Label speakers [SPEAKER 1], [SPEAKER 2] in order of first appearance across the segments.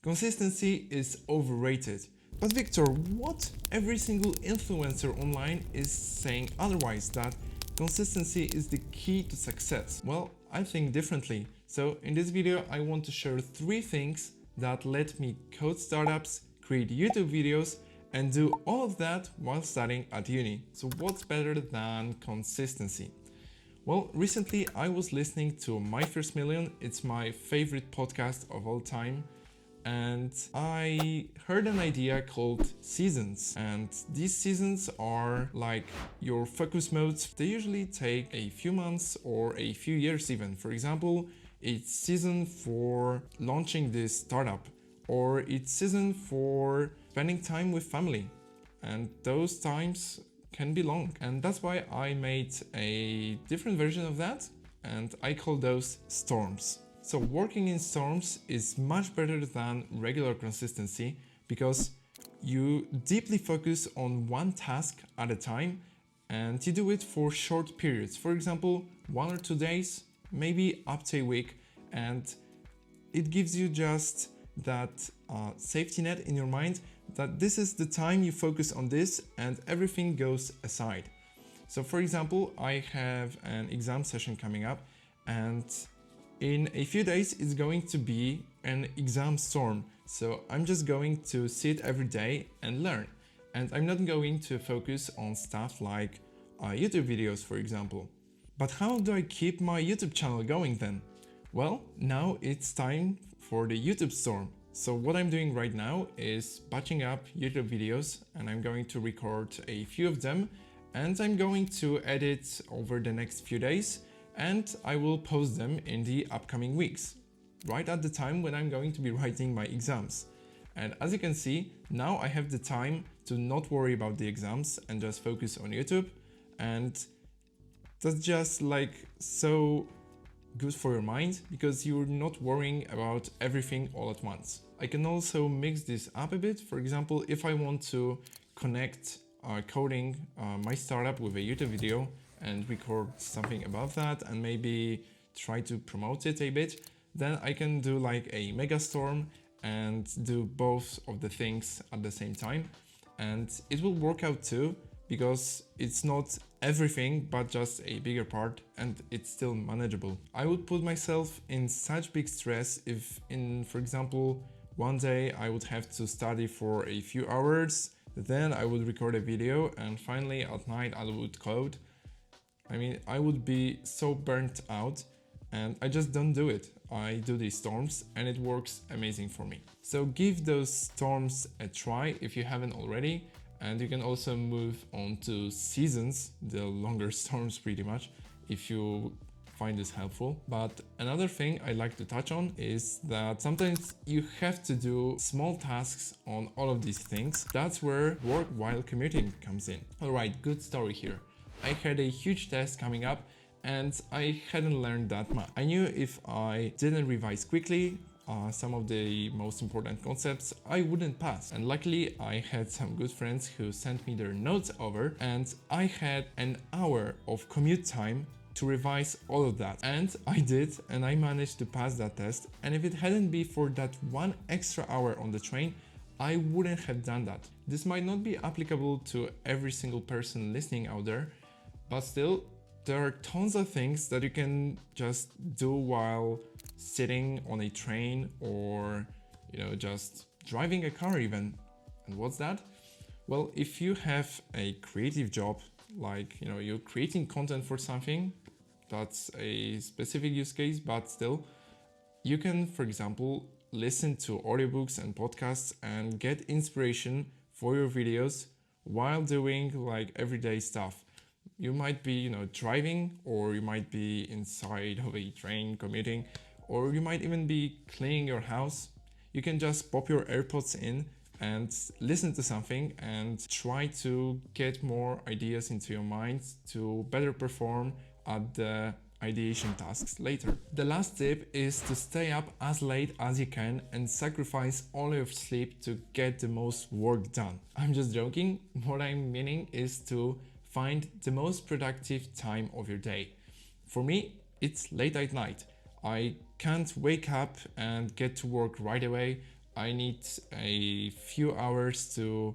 [SPEAKER 1] Consistency is overrated. But Victor, what? Every single influencer online is saying otherwise, that consistency is the key to success. Well, I think differently. So in this video, I want to share 3 things that let me code startups, create YouTube videos, and do all of that while studying at uni. So what's better than consistency? Well, recently I was listening to My First Million. It's my favorite podcast of all time. And I heard an idea called seasons. And these seasons are like your focus modes. They usually take a few months or a few years even. For example, it's season for launching this startup, or it's season for spending time with family. And those times can be long. And that's why I made a different version of that, and I call those storms. So working in storms is much better than regular consistency because you deeply focus on one task at a time and you do it for short periods. For example, 1 or 2 days, maybe up to a week, and it gives you just that safety net in your mind that this is the time you focus on this and everything goes aside. So for example, I have an exam session coming up, and in a few days it's going to be an exam storm. So I'm just going to sit every day and learn. And I'm not going to focus on stuff like YouTube videos, for example. But how do I keep my YouTube channel going then? Well, now it's time for the YouTube storm. So what I'm doing right now is batching up YouTube videos, and I'm going to record a few of them, and I'm going to edit over the next few days, and I will post them in the upcoming weeks, right at the time when I'm going to be writing my exams. And as you can see, now I have the time to not worry about the exams and just focus on YouTube, and that's just like so good for your mind because you're not worrying about everything all at once. I can also mix this up a bit. For example, if I want to connect coding my startup with a YouTube video and record something above that and maybe try to promote it a bit, then I can do like a mega storm and do both of the things at the same time. And it will work out too, because it's not everything but just a bigger part and it's still manageable. I would put myself in such big stress if for example, one day I would have to study for a few hours, then I would record a video, and finally at night I would code. I mean, I would be so burnt out, and I just don't do it. I do these storms and it works amazing for me. So give those storms a try if you haven't already. And you can also move on to seasons, the longer storms pretty much, if you find this helpful. But another thing I'd like to touch on is that sometimes you have to do small tasks on all of these things. That's where work while commuting comes in. Alright, good story here. I had a huge test coming up and I hadn't learned that much. I knew if I didn't revise quickly, some of the most important concepts, I wouldn't pass. And luckily I had some good friends who sent me their notes over, and I had an hour of commute time to revise all of that. And I did, and I managed to pass that test. And if it hadn't been for that 1 extra hour on the train, I wouldn't have done that. This might not be applicable to every single person listening out there, but still, there are tons of things that you can just do while sitting on a train or, just driving a car even. And what's that? Well, if you have a creative job, like, you're creating content for something, that's a specific use case, but still, you can, for example, listen to audiobooks and podcasts and get inspiration for your videos while doing like everyday stuff. You might be, driving, or you might be inside of a train commuting, or you might even be cleaning your house. You can just pop your AirPods in and listen to something and try to get more ideas into your mind to better perform at the ideation tasks later. The last tip is to stay up as late as you can and sacrifice all your sleep to get the most work done. I'm just joking. What I'm meaning is to find the most productive time of your day. For me, it's late at night. I can't wake up and get to work right away. I need a few hours to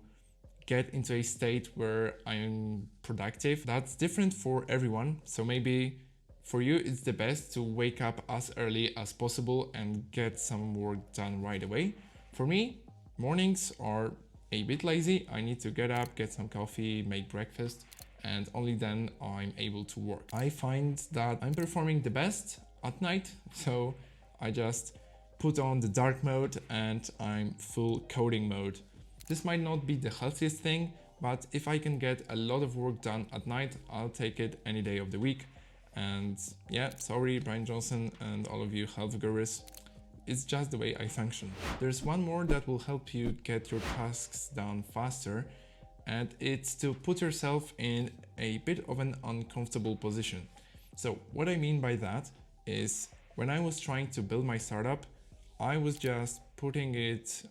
[SPEAKER 1] get into a state where I'm productive. That's different for everyone. So maybe for you, it's the best to wake up as early as possible and get some work done right away. For me, mornings are a bit lazy. I need to get up, get some coffee, make breakfast, and only then I'm able to work. I find that I'm performing the best at night, so I just put on the dark mode and I'm full coding mode. This might not be the healthiest thing, but if I can get a lot of work done at night, I'll take it any day of the week. And yeah, sorry Brian Johnson and all of you health gurus, it's just the way I function. There's one more that will help you get your tasks done faster, and it's to put yourself in a bit of an uncomfortable position. So what I mean by that is when I was trying to build my startup, I was just putting it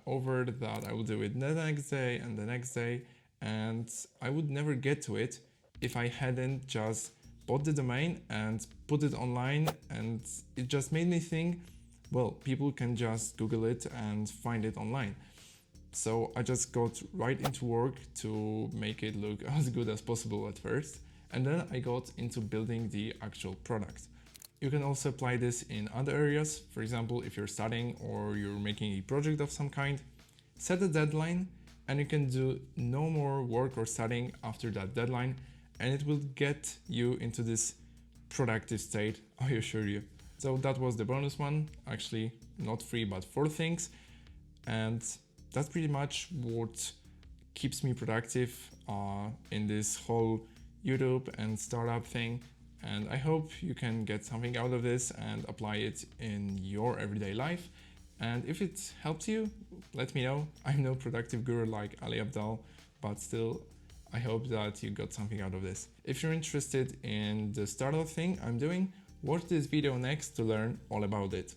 [SPEAKER 1] over that I will do it the next day and the next day, and I would never get to it if I hadn't just bought the domain and put it online. And it just made me think, well, people can just Google it and find it online. So I just got right into work to make it look as good as possible at first, and then I got into building the actual product. You can also apply this in other areas. For example, if you're studying or you're making a project of some kind, set a deadline and you can do no more work or studying after that deadline, and it will get you into this productive state, I assure you. So that was the bonus one, actually not 3 but 4 things, and that's pretty much what keeps me productive in this whole YouTube and startup thing. And I hope you can get something out of this and apply it in your everyday life. And if it helps you, let me know. I'm no productive guru like Ali Abdal, but still, I hope that you got something out of this. If you're interested in the startup thing I'm doing, watch this video next to learn all about it.